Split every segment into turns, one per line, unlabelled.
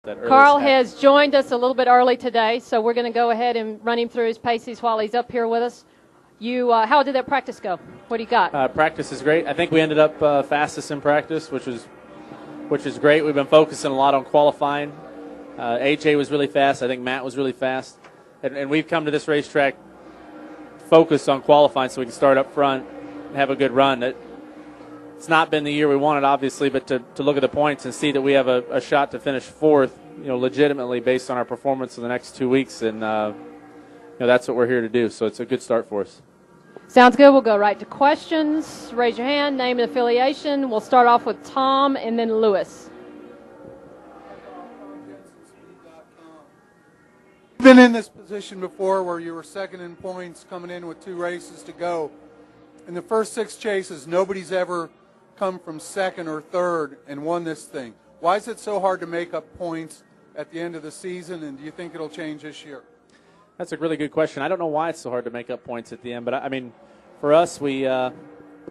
Carl has joined us a little bit early today, so we're going to go ahead and run him through his paces while he's up here with us. How did that practice go? What do you got?
Practice is great. I think we ended up fastest in practice, which is great. We've been focusing a lot on qualifying. AJ was really fast. I think Matt was really fast. And we've come to this racetrack focused on qualifying so we can start up front and have a good run. It's not been the year we wanted, obviously, but to look at the points and see that we have a shot to finish fourth, legitimately based on our performance in the next 2 weeks, and that's what we're here to do. So it's a good start for us.
Sounds good. We'll go right to questions. Raise your hand, name and affiliation. We'll start off with Tom and then Lewis.
You've been in this position before where you were second in points coming in with 2 races to go. In the first 6 chases, nobody's ever come from second or third and won this thing. Why is it so hard to make up points at the end of the season, and do you think it'll change this year?
That's a really good question. I don't know why it's so hard to make up points at the end, but I mean, for us, I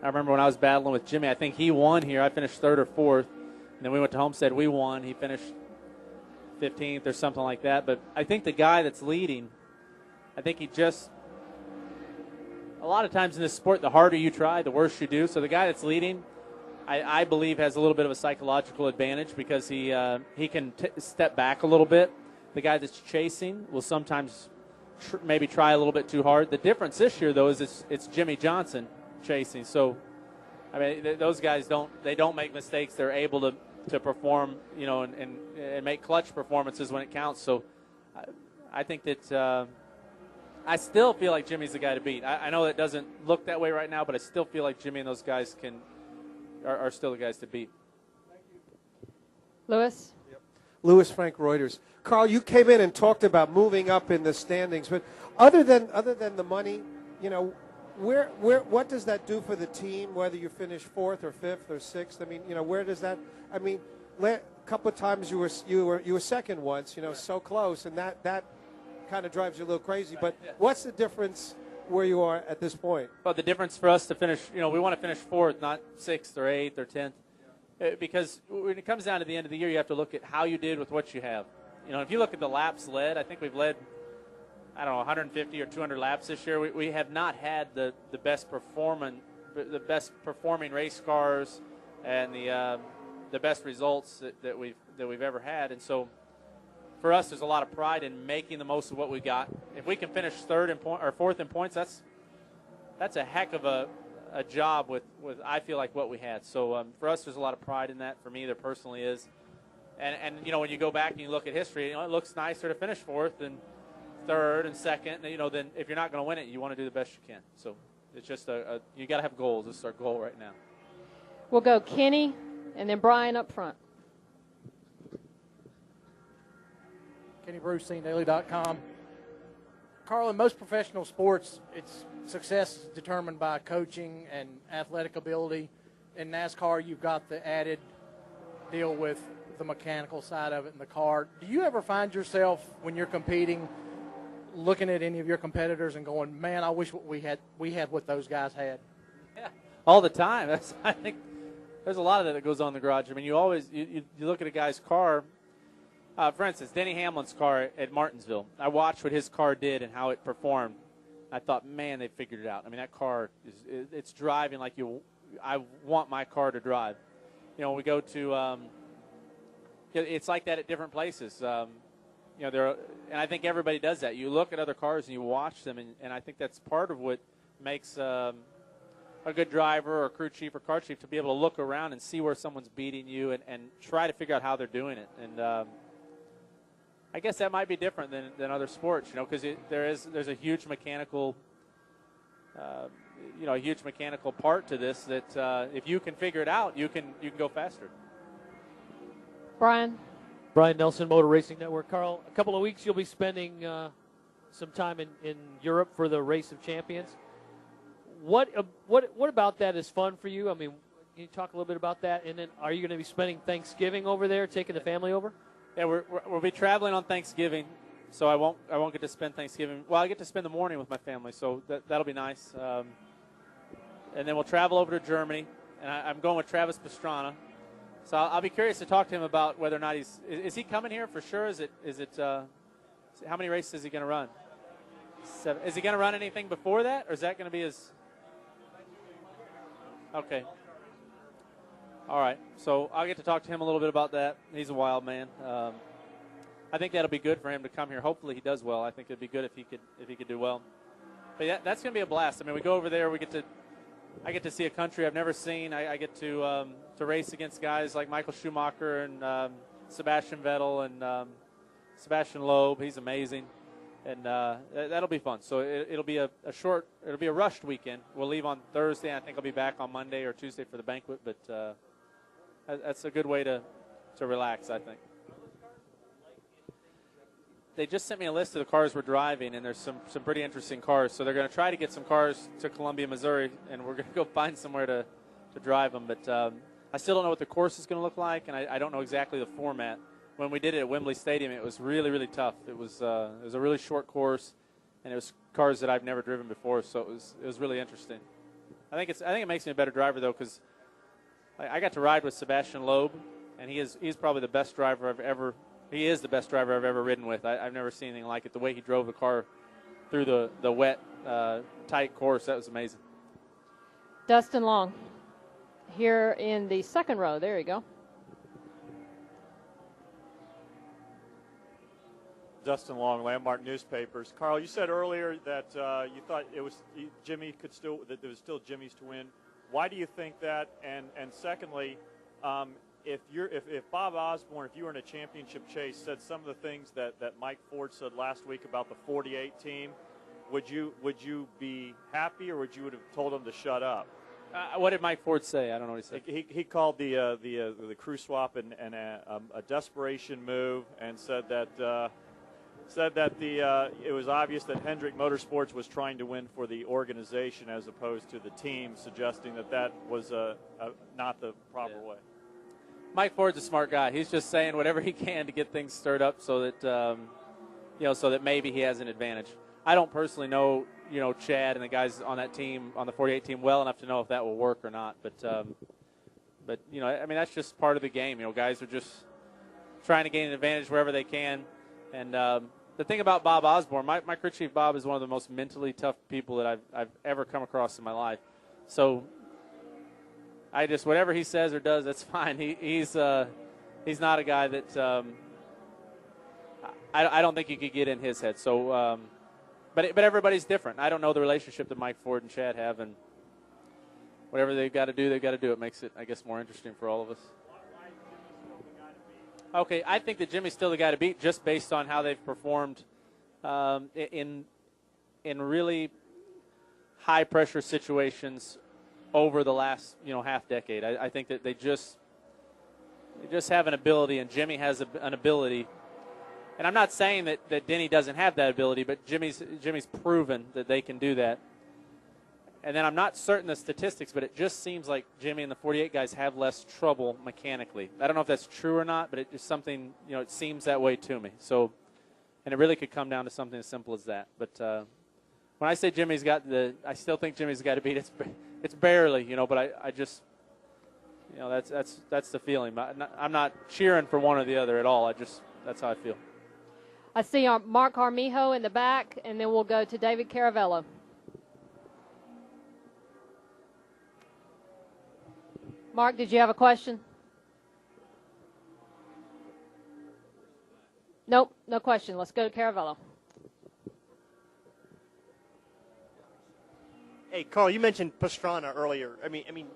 remember when I was battling with Jimmie, I think he won here. I finished third or fourth, and then we went to Homestead. We won. He finished 15th or something like that. But I think the guy that's leading, I think a lot of times in this sport, the harder you try, the worse you do. So the guy that's leading, I believe, has a little bit of a psychological advantage because he can step back a little bit. The guy that's chasing will sometimes maybe try a little bit too hard. The difference this year, though, is it's Jimmie Johnson chasing. So, I mean, those guys don't make mistakes. They're able to perform, and make clutch performances when it counts. So I think that I still feel like Jimmie's the guy to beat. I know it doesn't look that way right now, but I still feel like Jimmie and those guys are still the guys to beat.
Thank you.
Lewis?
Yep. Lewis, Frank Reuters. Carl, you came in and talked about moving up in the standings, but other than the money, what does that do for the team, whether you finish 4th or 5th or 6th? I mean, where does that – I mean, a couple of times you were second once, so close, and that kind of drives you a little crazy. But what's the difference where you are at this point?
Well, the difference for us to finish, we want to finish 4th, not 6th or 8th or 10th. Because when it comes down to the end of the year, you have to look at how you did with what you have. If you look at the laps led, I think we've led, 150 or 200 laps this year. We have not had the best performing race cars and the best results that we've ever had. And so, for us, there's a lot of pride in making the most of what we got. If we can finish 4th in points, that's a heck of a job with I feel like what we had. So for us, there's a lot of pride in that. For me, there personally is. And when you go back and you look at history, it looks nicer to finish 4th and 3rd and 2nd. Then if you're not going to win it, you want to do the best you can. So it's just you got to have goals. This is our goal right now.
We'll go Kenny and then Brian up front.
Kenny Bruce, CNDaily.com. Carl, in most professional sports, it's success is determined by coaching and athletic ability. In NASCAR, you've got the added deal with the mechanical side of it in the car. Do you ever find yourself, when you're competing, looking at any of your competitors and going, man, I wish we had what those guys had?
Yeah, all the time. I think there's a lot of that goes on in the garage. I mean, you always you look at a guy's car. For instance, Denny Hamlin's car at Martinsville. I watched what his car did and how it performed. I thought, man, they figured it out. I mean, that car it's driving like I want my car to drive. We go to it's like that at different places. And I think everybody does that. You look at other cars and you watch them, and I think that's part of what makes a good driver or crew chief or car chief, to be able to look around and see where someone's beating you and try to figure out how they're doing it. And I guess that might be different than other sports, because there's a huge mechanical, a huge mechanical part to this that if you can figure it out, you can go faster.
Brian
Nelson, Motor Racing Network. Carl, a couple of weeks you'll be spending some time in Europe for the Race of Champions. What about that is fun for you? I mean, can you talk a little bit about that? And then, are you going to be spending Thanksgiving over there, taking the family over?
Yeah, we'll be traveling on Thanksgiving, so I won't get to spend Thanksgiving. Well, I get to spend the morning with my family, so that'll be nice. And then we'll travel over to Germany, and I'm going with Travis Pastrana. So I'll be curious to talk to him about whether or not is he coming here for sure? Is it how many races is he going to run? 7. Is he going to run anything before that, or is that going to be his? Okay. All right. So I'll get to talk to him a little bit about that. He's a wild man. I think that'll be good for him to come here. Hopefully he does well. I think it'd be good if he could do well. But yeah, that's going to be a blast. I mean, we go over there. I get to see a country I've never seen. I get to race against guys like Michael Schumacher and Sebastian Vettel and Sebastian Loeb. He's amazing, and that'll be fun. So it'll be it'll be a rushed weekend. We'll leave on Thursday. And I think I'll be back on Monday or Tuesday for the banquet. But that's a good way to relax, I think. They just sent me a list of the cars we're driving, and there's some pretty interesting cars. So they're going to try to get some cars to Columbia, Missouri, and we're going to go find somewhere to drive them. But I still don't know what the course is going to look like, and I don't know exactly the format. When we did it at Wembley Stadium, it was really, really tough. It was a really short course, and it was cars that I've never driven before, so it was really interesting. I think it makes me a better driver, though, because I got to ride with Sebastian Loeb, and he's probably the best driver I've ever. He is the best driver I've ever ridden with. I've never seen anything like it. The way he drove the car through the wet, tight course, that was amazing.
Dustin Long here in the second row. There you go.
Dustin Long, Landmark Newspapers. Carl, you said earlier that you thought it was Jimmie that there was still Jimmie's to win. Why do you think that? And secondly, if Bob Osborne, if you were in a championship chase, said some of the things that Mike Ford said last week about the 48 team, would you be happy, or would you have told him to shut up?
What did Mike Ford say? I don't know what he said.
He called the crew swap and a desperation move, and said that it was obvious that Hendrick Motorsports was trying to win for the organization as opposed to the team, suggesting that was not the proper way.
Mike Ford's a smart guy. He's just saying whatever he can to get things stirred up so that so that maybe he has an advantage. I don't personally know Chad and the guys on that team, on the 48 team, well enough to know if that will work or not. But I mean, that's just part of the game. Guys are just trying to gain an advantage wherever they can. And the thing about Bob Osborne, my crew chief Bob is one of the most mentally tough people that I've ever come across in my life. So I just, whatever he says or does, that's fine. He's not a guy that I don't think you could get in his head. So, but everybody's different. I don't know the relationship that Mike Ford and Chad have, and whatever they've got to do, they've got to do. It makes it, I guess, more interesting for all of us. Okay, I think that Jimmie's still the guy to beat, just based on how they've performed in really high pressure situations over the last half decade. I think that they just have an ability, and Jimmie has an ability. And I'm not saying that Denny doesn't have that ability, but Jimmie's proven that they can do that. And then I'm not certain the statistics, but it just seems like Jimmie and the 48 guys have less trouble mechanically. I don't know if that's true or not, but it is something, it seems that way to me. So, and it really could come down to something as simple as that. But when I say Jimmie's got I still think Jimmie's got to beat. It's barely, but I just, that's the feeling. I'm not cheering for one or the other at all. That's how I feel.
I see Mark Armijo in the back, and then we'll go to David Caravello. Mark, did you have a question? Nope, no question. Let's go to Caravello.
Hey, Carl, you mentioned Pastrana earlier. I mean,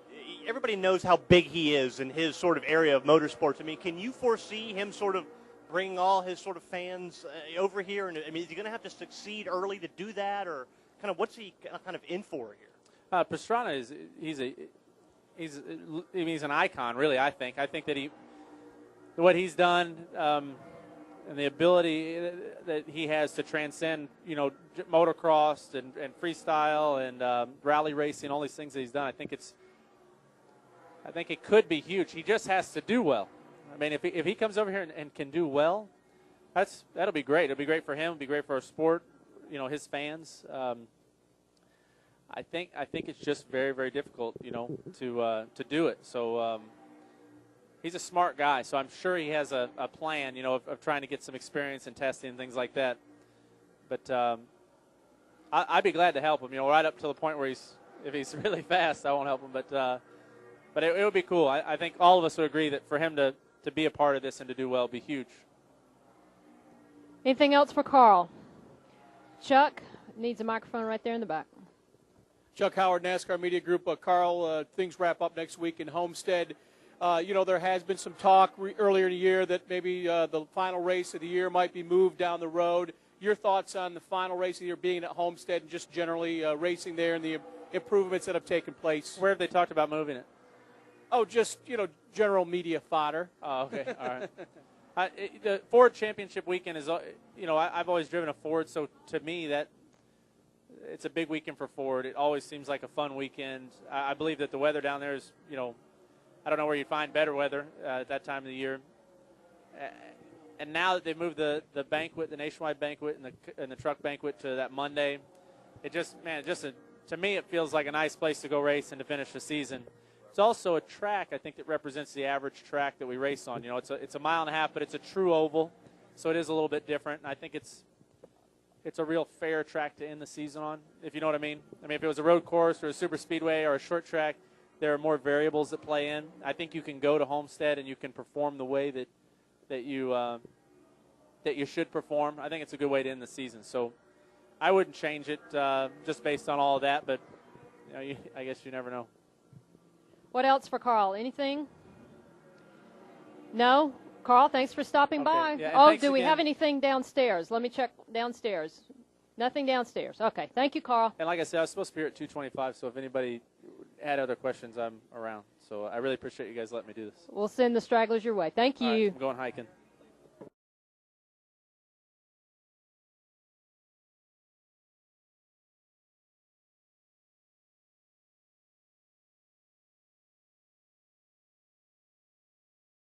everybody knows how big he is in his sort of area of motorsports. I mean, can you foresee him sort of bringing all his sort of fans over here? And I mean, is he going to have to succeed early to do that, or kind of what's he kind of in for here?
Pastrana he's an icon, really. I think that what he's done and the ability that he has to transcend, motocross and freestyle and rally racing, all these things that he's done. I think it could be huge. He just has to do well. I mean, if he comes over here and can do well, that'll be great. It'll be great for him. It'll be great for our sport. His fans. I think it's just very, very difficult, to do it. So he's a smart guy, so I'm sure he has a plan, of trying to get some experience in testing and things like that. But I'd be glad to help him, right up to the point where if he's really fast, I won't help him. But it would be cool. I think all of us would agree that for him to be a part of this and to do well would be huge.
Anything else for Carl? Chuck needs a microphone right there in the back.
Chuck Howard, NASCAR Media Group. Carl, things wrap up next week in Homestead. There has been some talk earlier in the year that maybe the final race of the year might be moved down the road. Your thoughts on the final race of the year being at Homestead and just generally racing there and the improvements that have taken place?
Where have they talked about moving it?
Oh, just, general media fodder.
Oh, okay. All right. The Ford Championship weekend is, I've always driven a Ford, so to me that it's a big weekend for Ford. It always seems like a fun weekend. I believe that the weather down there is, I don't know where you'd find better weather at that time of the year. And now that they've moved the banquet, the nationwide banquet and the truck banquet to that Monday, to me it feels like a nice place to go race and to finish the season. It's also a track, I think, that represents the average track that we race on. It's a mile and a half, but it's a true oval, so it is a little bit different. And I think it's a real fair track to end the season on, if you know what I mean. I mean, if it was a road course or a super speedway or a short track, there are more variables that play in. I think you can go to Homestead and you can perform the way that you should perform. I think it's a good way to end the season. So I wouldn't change it just based on all of that, but I guess you never know.
What else for Carl? Anything? No? Carl, thanks for stopping by.
Yeah,
do we have anything downstairs? Let me check downstairs. Nothing downstairs. Okay. Thank you, Carl.
And like I said, I was supposed to be here at 2:25, so if anybody had other questions, I'm around. So I really appreciate you guys letting me do this.
We'll send the stragglers your way. Thank you.
All right, I'm going hiking.